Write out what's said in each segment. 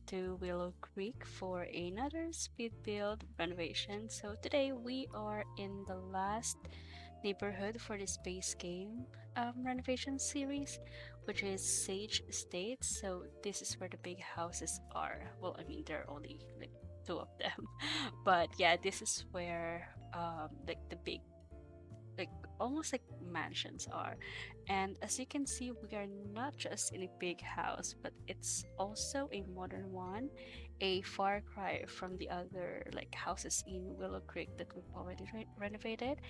to Willow Creek for another speed build renovation. So today we are in the last neighborhood for the space game renovation series, which is Sage Estates. So this is where the big houses are. Well, I mean there are only like two of them, but yeah, this is where like the big like almost like mansions are. And as you can see, we are not just in a big house, but it's also a modern one, a far cry from the other like houses in Willow Creek that we've already renovated.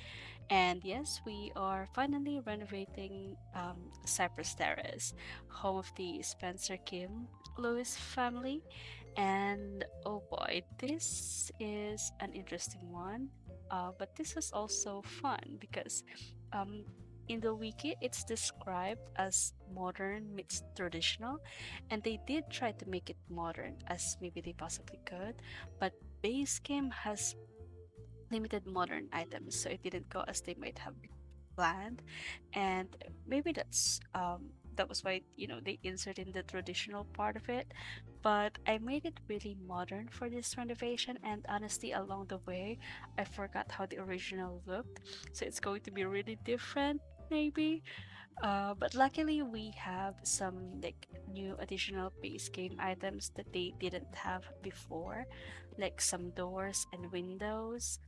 And yes, we are finally renovating Cypress Terrace, home of the Spencer Kim Lewis family. And oh boy, this is an interesting one. But this is also fun because um, in the wiki it's described as modern meets traditional, and they did try to make it modern as maybe they possibly could, but base game has limited modern items, so it didn't go as they might have planned. And maybe that was why they insert in the traditional part of it. But I made it really modern for this renovation, and honestly along the way I forgot how the original looked, so it's going to be really different maybe. But luckily we have some like new additional base game items that they didn't have before, like some doors and windows.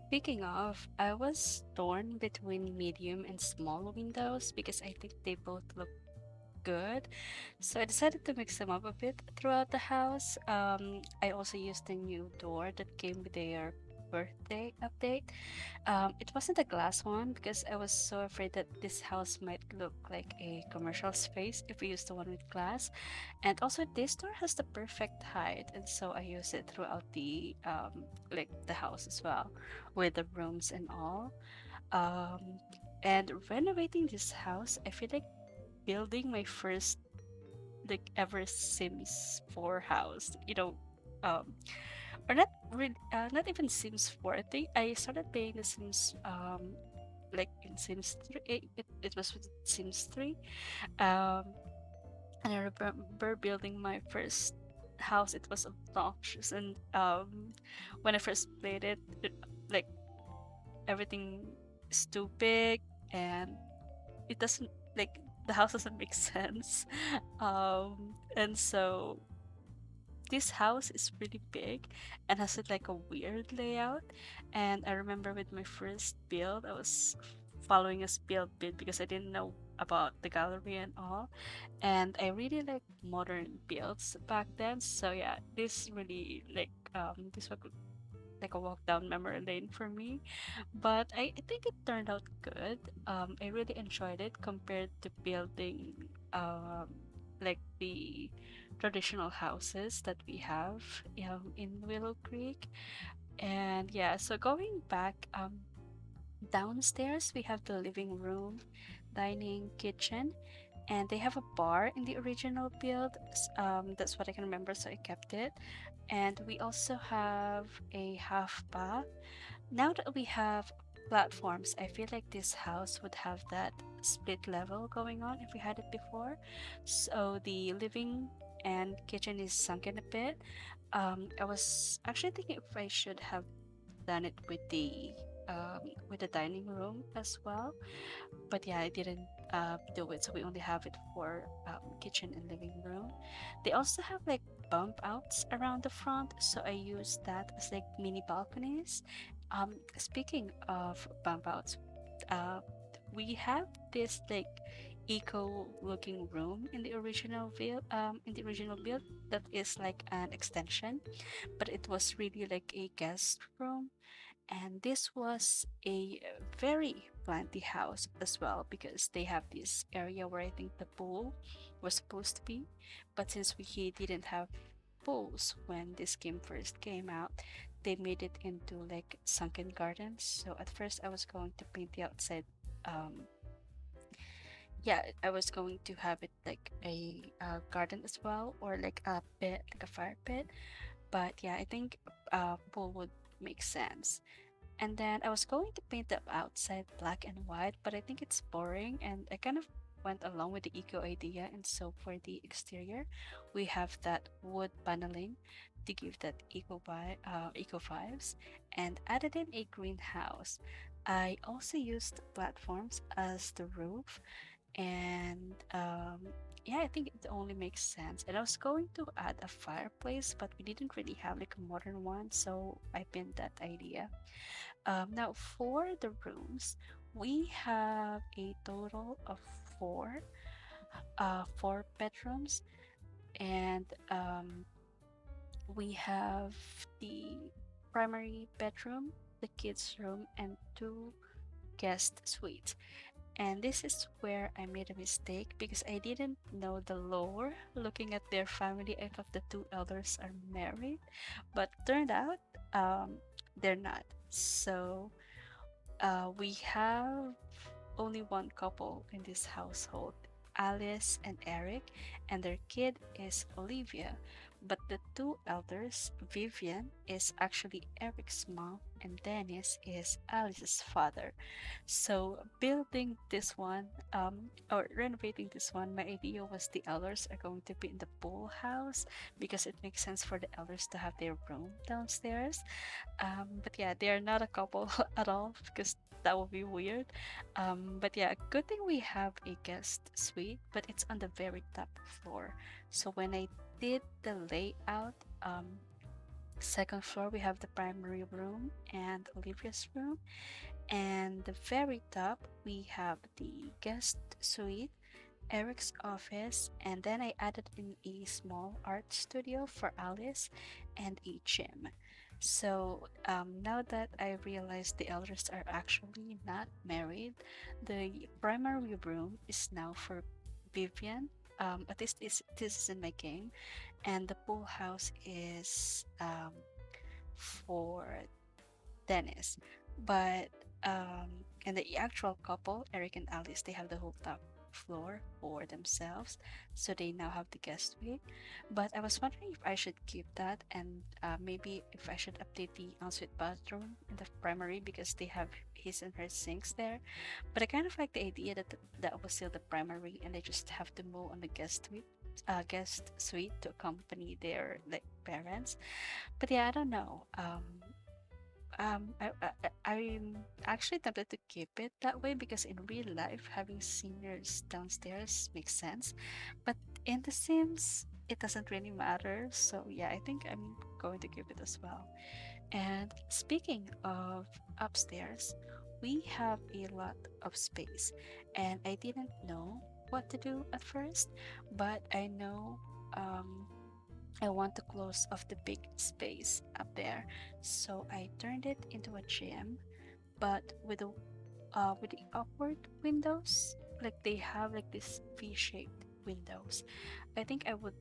Speaking of, I was torn between medium and small windows because I think they both look good. So I decided to mix them up a bit throughout the house. I also used the new door that came with their birthday update. It wasn't a glass one because I was so afraid that this house might look like a commercial space if we use the one with glass. And also, this door has the perfect height, and so I use it throughout the like the house as well, with the rooms and all. Um, and renovating this house, I feel like building my first like ever Sims 4 house. Um, or not really, not even Sims 4. I think I started playing the Sims like in Sims 3. It was with Sims 3. Um, and I remember building my first house. It was obnoxious, and when I first played it like everything is too big, and it doesn't like the house doesn't make sense. And so this house is really big and has like a weird layout. And I remember with my first build, I was following a build bit because I didn't know about the gallery and all. And I really like modern builds back then. So yeah, this really like this was like a walk down memory lane for me. But I think it turned out good. I really enjoyed it compared to building like the traditional houses that we have in Willow Creek. And yeah, so going back downstairs, we have the living room, dining, kitchen, and they have a bar in the original build. That's what I can remember, so I kept it. And we also have a half bath. Now that we have platforms, I feel like this house would have that split level going on if we had it before. So the living and kitchen is sunken a bit. I was actually thinking if I should have done it with the dining room as well, but yeah, I didn't do it. So we only have it for kitchen and living room. They also have like bump outs around the front, so I use that as like mini balconies. Speaking of bump outs, uh, we have this like eco looking room in the original build that is like an extension, but it was really like a guest room. And this was a very planty house as well because they have this area where I think the pool was supposed to be. But since we didn't have pools when this game first came out, they made it into like sunken gardens. So at first I was going to paint the outside. Um, yeah, I was going to have it like a garden as well, or like a pit, like a fire pit. But yeah, I think pool would make sense. And then I was going to paint the outside black and white, but I think it's boring, and I kind of went along with the eco idea, and so for the exterior, we have that wood paneling to give that eco vibes, and added in a greenhouse. I also used platforms as the roof, and yeah, I think it only makes sense. And I was going to add a fireplace, but we didn't really have like a modern one, so I pinned that idea. Now for the rooms, we have a total of four bedrooms, and we have the primary bedroom, the kids' room, and two guest suites. And this is where I made a mistake because I didn't know the lore. Looking at their family, I thought the two elders are married, but turned out they're not. So we have only one couple in this household, Alice and Eric, and their kid is Olivia. But the two elders, Vivian, is actually Eric's mom, and Dennis is Alice's father. So, building this one, or renovating this one, my idea was the elders are going to be in the pool house because it makes sense for the elders to have their room downstairs. But yeah, they are not a couple at all because that would be weird. But yeah, good thing we have a guest suite, but it's on the very top floor. So when I did the layout, second floor we have the primary room and Olivia's room, and the very top we have the guest suite, Eric's office, and then I added in a small art studio for Alice and a gym. So now that I realized the elders are actually not married, the primary room is now for Vivian. At least this is in my game, and the pool house is for Dennis. But and the actual couple, Eric and Alice, they have the whole top floor for themselves, so they now have the guest suite. But I was wondering if I should keep that, and maybe if I should update the ensuite bathroom in the primary because they have his and her sinks there. But I kind of like the idea that that was still the primary, and they just have to move on the guest suite to accompany their like parents. But yeah, I don't know. I'm actually tempted to keep it that way because in real life, having seniors downstairs makes sense. But in The Sims, it doesn't really matter. So yeah, I think I'm going to keep it as well. And speaking of upstairs, we have a lot of space, and I didn't know what to do at first, but I know um, I want to close off the big space up there, so I turned it into a gym, but with the upward windows, like they have like this V-shaped windows. I think I would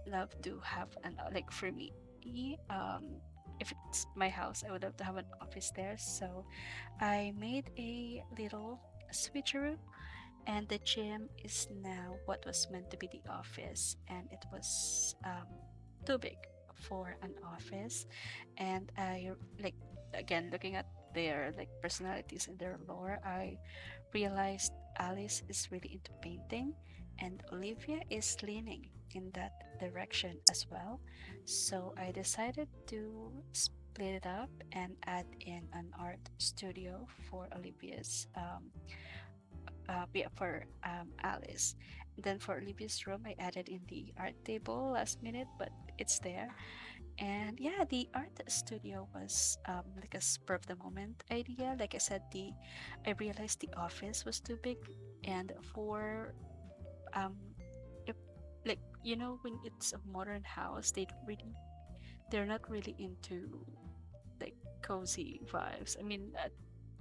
love to have an like for me, if it's my house, I would love to have an office there. So I made a little switcheroo, and the gym is now what was meant to be the office, and it was too big for an office. And I like, again, looking at their like personalities and their lore, I realized Alice is really into painting, and Olivia is leaning in that direction as well. So I decided to split it up and add in an art studio for Olivia's yeah, for Alice. Then for Olivia's room, I added in the art table last minute, but it's there. And yeah, the art studio was like a spur of the moment idea. Like I said, the I realized the office was too big, and for um, if, like when it's a modern house, they're not really into like cozy vibes. I mean,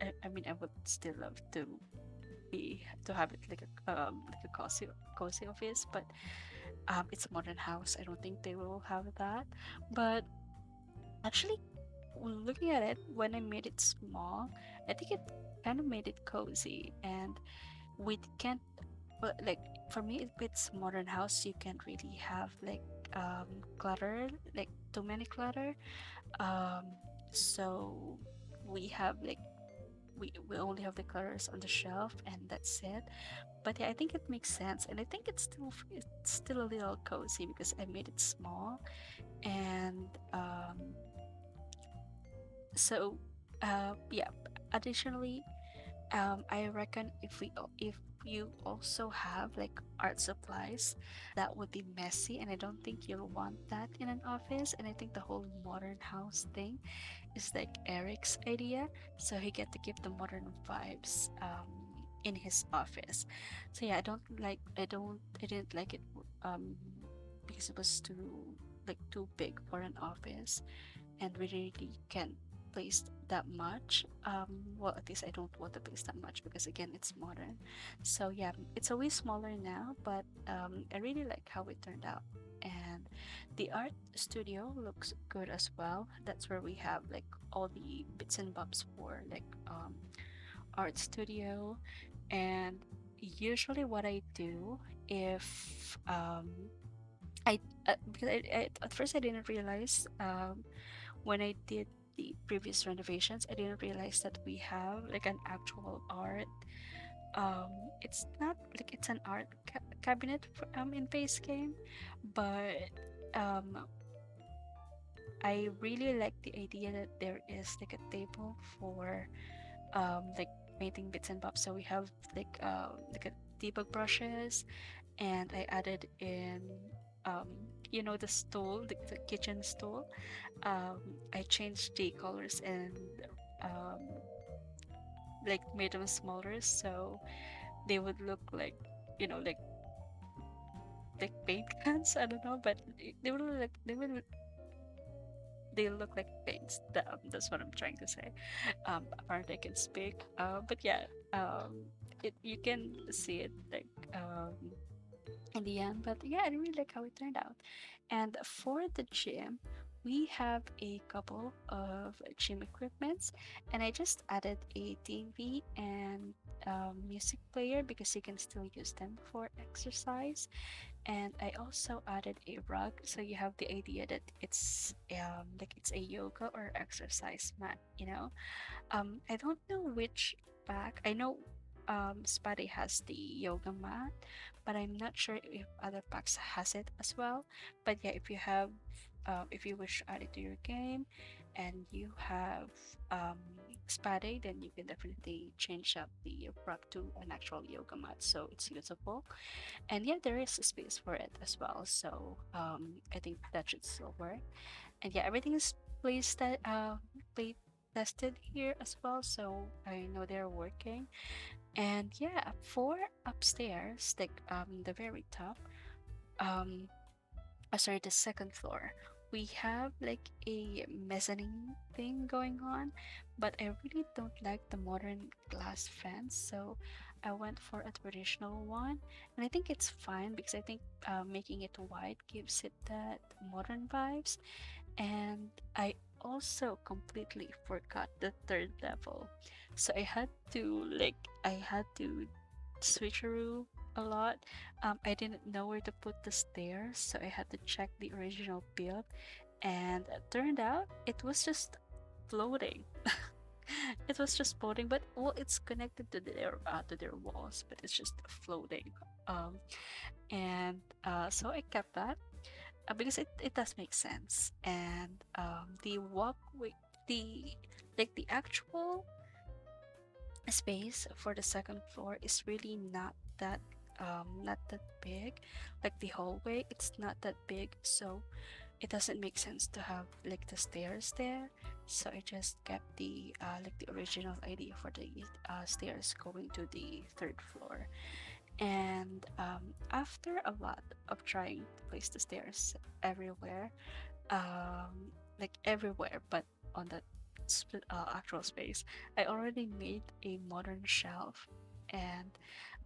I mean, I would still love to have it like a cozy office, but it's a modern house. I don't think they will have that. But actually, looking at it, when I made it small, I think it kind of made it cozy, and we can't like for me, if it's modern house, you can't really have like clutter, like too many clutter. um so we have like we only have the colors on the shelf and that's it. But yeah, I think it makes sense, and I think it's still a little cozy because I made it small. And so yeah, additionally, I reckon if you also have like art supplies, that would be messy, and I don't think you'll want that in an office. And I think the whole modern house thing is like Eric's idea, so he get to keep the modern vibes in his office. So yeah, I didn't like it um because it was too big for an office, and we really can't place that much. Well, at least I don't want to place that much because again, it's modern. So yeah, it's always smaller now, but I really like how it turned out. And the art studio looks good as well. That's where we have like all the bits and bobs for like art studio. And usually what I do, if I because at first I didn't realize when I did the previous renovations, I didn't realize that we have like an actual art. It's not like it's an art cabinet for, in base game, but um, I really like the idea that there is like a table for like painting bits and bobs. So we have like a debug brushes, and I added in um the stool, the kitchen stool. I changed the colors and um, like made them smaller so they would look like like paint cans. I don't know, but they would look like they look like paints. That's what I'm trying to say. Apparently I can speak. But yeah, it you can see it like in the end. But yeah, I really like how it turned out. And for the gym, we have a couple of gym equipments, and I just added a TV and music player because you can still use them for exercise. And I also added a rug, so you have the idea that it's like it's a yoga or exercise mat. I don't know which pack. I know Spotty has the yoga mat, but I'm not sure if other packs has it as well. But yeah, if you wish to add it to your game, and you have um, Spotty, then you can definitely change up the rug to an actual yoga mat, so it's usable. And yeah, there is a space for it as well. So I think that should still work. And yeah, everything is play tested here as well, so I know they're working. And yeah, for upstairs, like the very top, um sorry, the second floor, we have like a mezzanine thing going on, but I really don't like the modern glass fence, so I went for a traditional one, and I think it's fine because I think making it white gives it that modern vibes. And I also completely forgot the third level. So I had to switcheroo a lot. I didn't know where to put the stairs, so I had to check the original build, and it turned out it was just floating. It was just floating, but well, it's connected to their walls, but it's just floating. Um, and so I kept that because it does make sense. And the walkway, the the actual space for the second floor is really not that big. Like the hallway, it's not that big, so it doesn't make sense to have like the stairs there. So I just kept the the original idea for the stairs going to the third floor. And after a lot of trying to place the stairs everywhere, everywhere, but on the actual space, I already made a modern shelf, and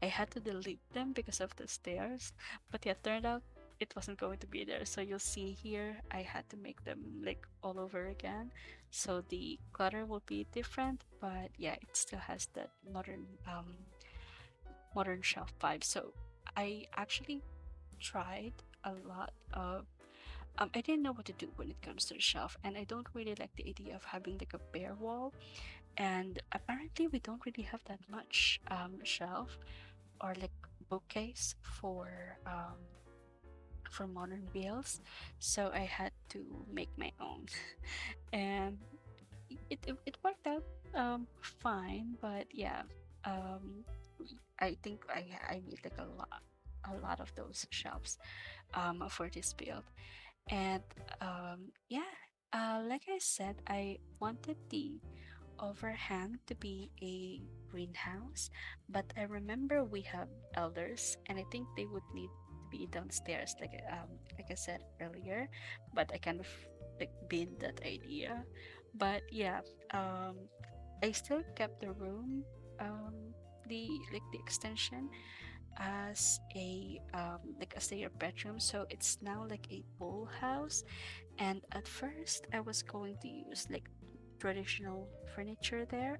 I had to delete them because of the stairs. But yeah, turned out it wasn't going to be there. So you'll see here, I had to make them like all over again. So the clutter will be different, but yeah, it still has that modern shelf vibe. So I actually tried a lot of I didn't know what to do when it comes to the shelf, and I don't really like the idea of having like a bare wall. And apparently we don't really have that much shelf or like bookcase for modern bills, so I had to make my own. And it worked out fine, but yeah, um I think I need like a lot of those shelves for this build. And yeah, like I said, I wanted the overhang to be a greenhouse, but I remember we have elders, and I think they would need to be downstairs, like I said earlier. But I kind of like binned that idea. But yeah, um, I still kept the room, the extension as a as their bedroom, so it's now like a pool house. And at first I was going to use like traditional furniture there,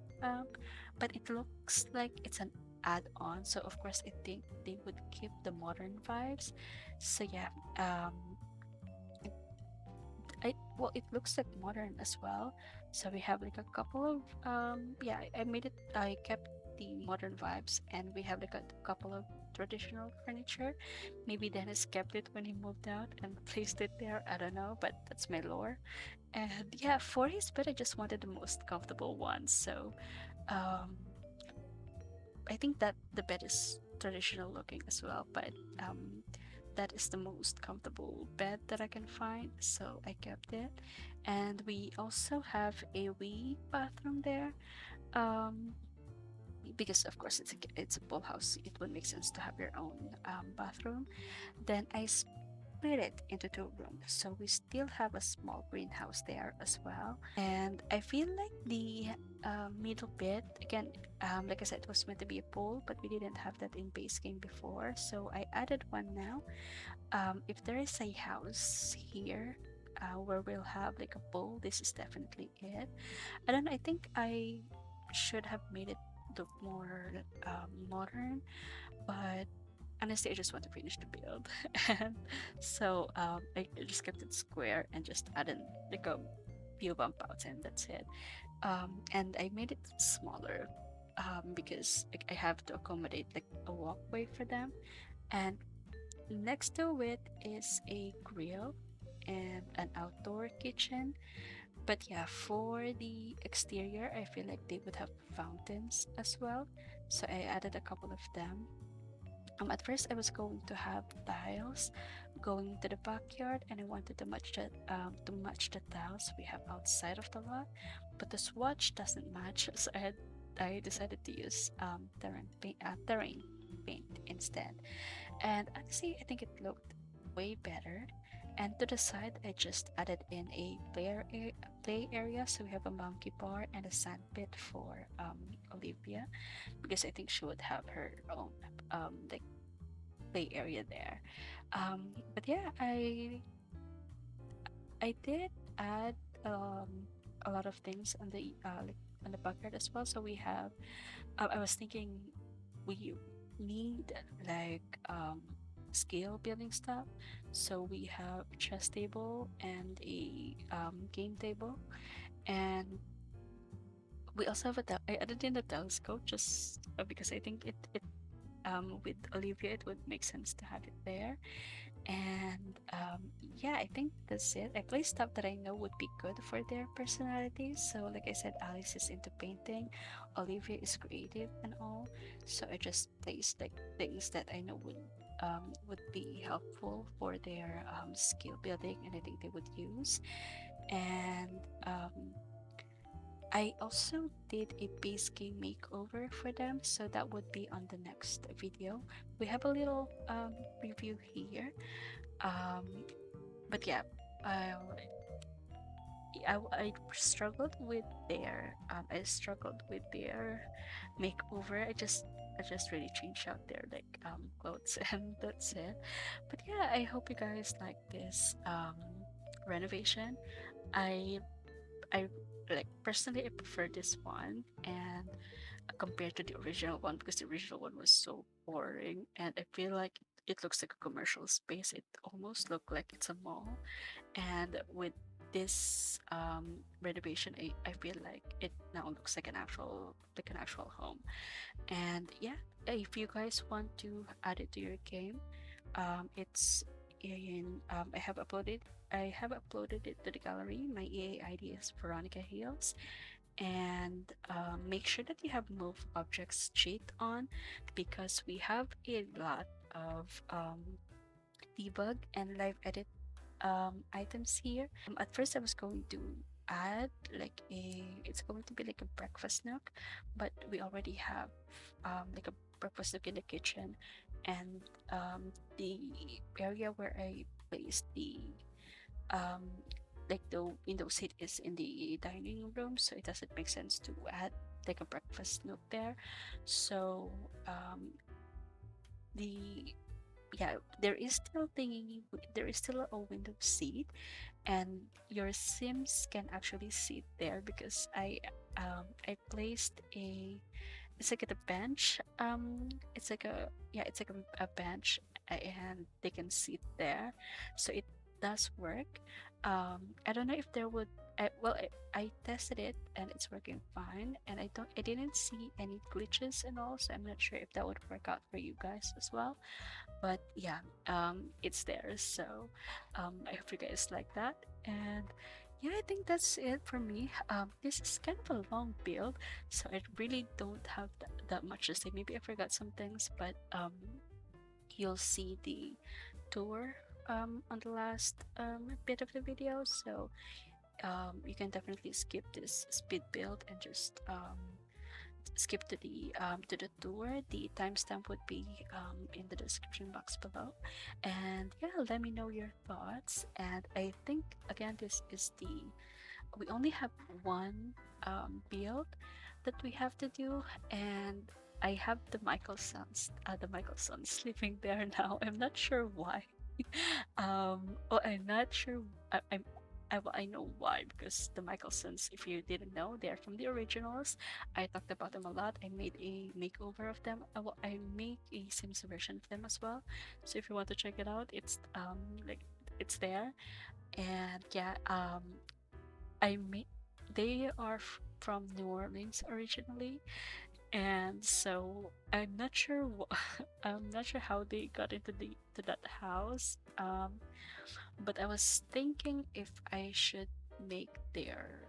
but it looks like it's an add-on, so of course I think they would keep the modern vibes. So yeah, it looks like modern as well. So we have like a couple of yeah, I kept the modern vibes, and we have like a couple of traditional furniture. Maybe Dennis kept it when he moved out and placed it there. I don't know, but that's my lore. And yeah, for his bed, I just wanted the most comfortable one. So um, I think that the bed is traditional looking as well, but that is the most comfortable bed that I can find. So I kept it. And we also have a wee bathroom there. Um, because of course it's a pool house, it would make sense to have your own bathroom. Then I split it into two rooms, so we still have a small greenhouse there as well. And I feel like the middle bit again, like I said, it was meant to be a pool, but we didn't have that in base game before, so I added one now. If there is a house here where we'll have like a pool, this is definitely it. I don't know, I think I should have made it look more modern, but honestly, I just want to finish the build. And so I just kept it square and just added like a few bump outs, and that's it. And I made it smaller because like, I have to accommodate like a walkway for them. And next to it is a grill and an outdoor kitchen. But yeah, for the exterior, I feel like they would have fountains as well. So I added a couple of them. At first, I was going to have tiles going to the backyard, and I wanted to match the tiles we have outside of the lot, but the swatch doesn't match, so I decided to use terrain paint instead. And honestly, I think it looked way better. And to the side, I just added in a play area, so we have a monkey bar and a sand pit for Olivia, because I think she would have her own like play area there. But yeah, I did add a lot of things on the on the backyard as well. So we have I was thinking we need like scale building stuff. So we have a chess table and a game table, and we also have I added in a telescope just because I think it with Olivia it would make sense to have it there. And yeah, I think that's it. I play stuff that I know would be good for their personalities. So like I said, Alice is into painting, Olivia is creative and all. So I just placed like things that I know would be helpful for their skill building, and I think they would use. And I also did a base game makeover for them, so that would be on the next video. We have a little review here. Um, but yeah, uh, I struggled with their makeover. I just really changed out their like clothes and that's it. But yeah, I hope you guys like this renovation. I I like personally I prefer this one, and compared to the original one, because the original one was so boring, and I feel like it looks like a commercial space. It almost looked like it's a mall. And with this renovation, I feel like it now looks like an actual home. And yeah, if you guys want to add it to your game, it's in I have uploaded it to the gallery. My EA ID is Veronica Hills, and make sure that you have move objects cheat on, because we have a lot of debug and live edit items here. At first I was going to add like it's going to be like a breakfast nook, but we already have like a breakfast nook in the kitchen, and the area where I placed the um like the window seat is in the dining room, so it doesn't make sense to add like a breakfast nook there. So the yeah, there is still a window seat, and your sims can actually sit there, because I placed a it's like a bench, it's like a yeah, it's like a bench, and they can sit there, so it does work. I don't know if there would I tested it and it's working fine, and I didn't see any glitches and all, so I'm not sure if that would work out for you guys as well. But yeah, it's there, so I hope you guys like that. And yeah, I think that's it for me. This is kind of a long build, so I really don't have that much to say. Maybe I forgot some things, but you'll see the tour on the last bit of the video, so you can definitely skip this speed build and just skip to the tour. The timestamp would be in the description box below. And yeah, let me know your thoughts. And I think again, this is the we only have one build that we have to do, and I have the Michael sleeping there now. I'm not sure why. Oh, I'm not sure. I know why, because the Michaelsons, if you didn't know, they're from the originals. I talked about them a lot. I made a makeover of them. I make a Sims version of them as well. So if you want to check it out, like it's there. And yeah, I made they are from New Orleans originally, and so I'm not sure I'm not sure how they got into the to that house. But I was thinking if I should make their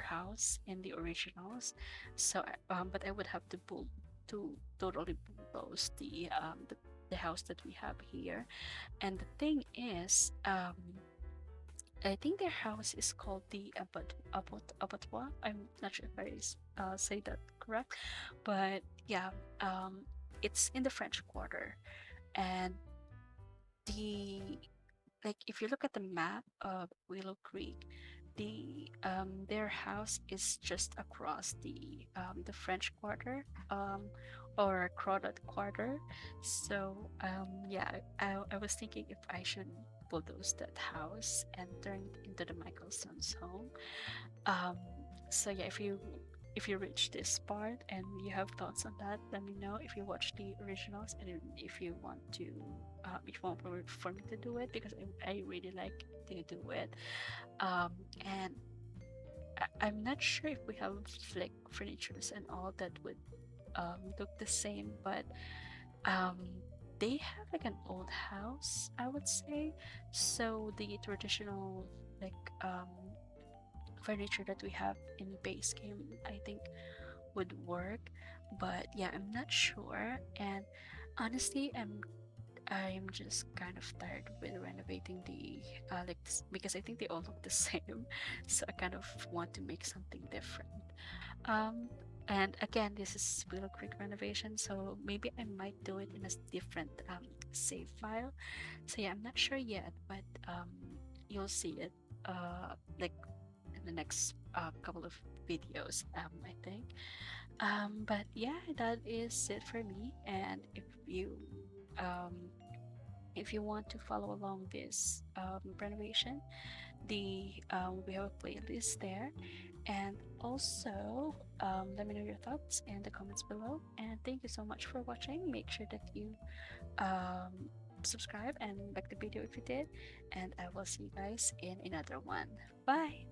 house in the originals. So but I would have to totally bulldoze the house that we have here. And the thing is, I think their house is called the abattoir. I'm not sure if I say that correct, but yeah, it's in the French Quarter, and the like if you look at the map of Willow Creek, their house is just across the French Quarter, or Crawdad Quarter. So yeah, I was thinking if I should bulldoze that house and turn it into the Michaelson's home. Um, so yeah, if you reach this part and you have thoughts on that, let me know. If you watch the originals, and if you want to, if you want for me to do it, because I really like to do it. And I'm not sure if we have like furnitures and all that would look the same, but um, they have like an old house, I would say. So the traditional like furniture that we have in base game, I think would work. But yeah, I'm not sure. And honestly, I'm just kind of tired with renovating the because I think they all look the same. So I kind of want to make something different. Um, and again, this is Willow Creek renovation, so maybe I might do it in a different save file. So yeah, I'm not sure yet, but you'll see it like in the next couple of videos, I think. But yeah, that is it for me. And um, if you want to follow along this renovation, we have a playlist there. And also, let me know your thoughts in the comments below. And thank you so much for watching. Make sure that you um, subscribe and like the video if you did. And I will see you guys in another one. Bye.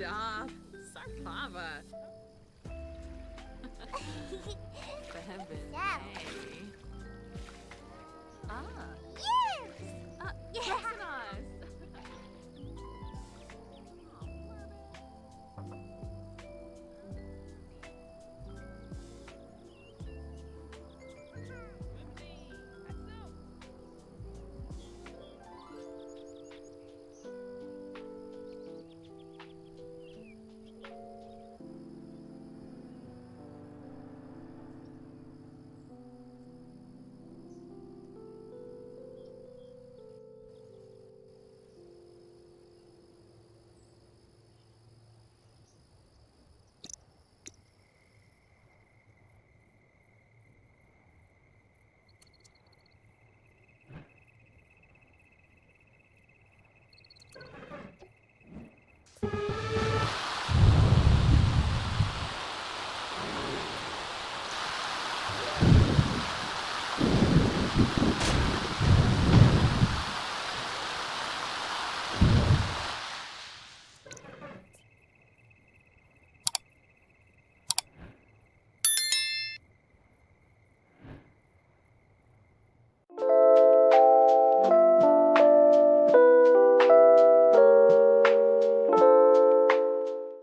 Stop. Sarkava. Bebe. Yeah. Hey. Ah. Yeah!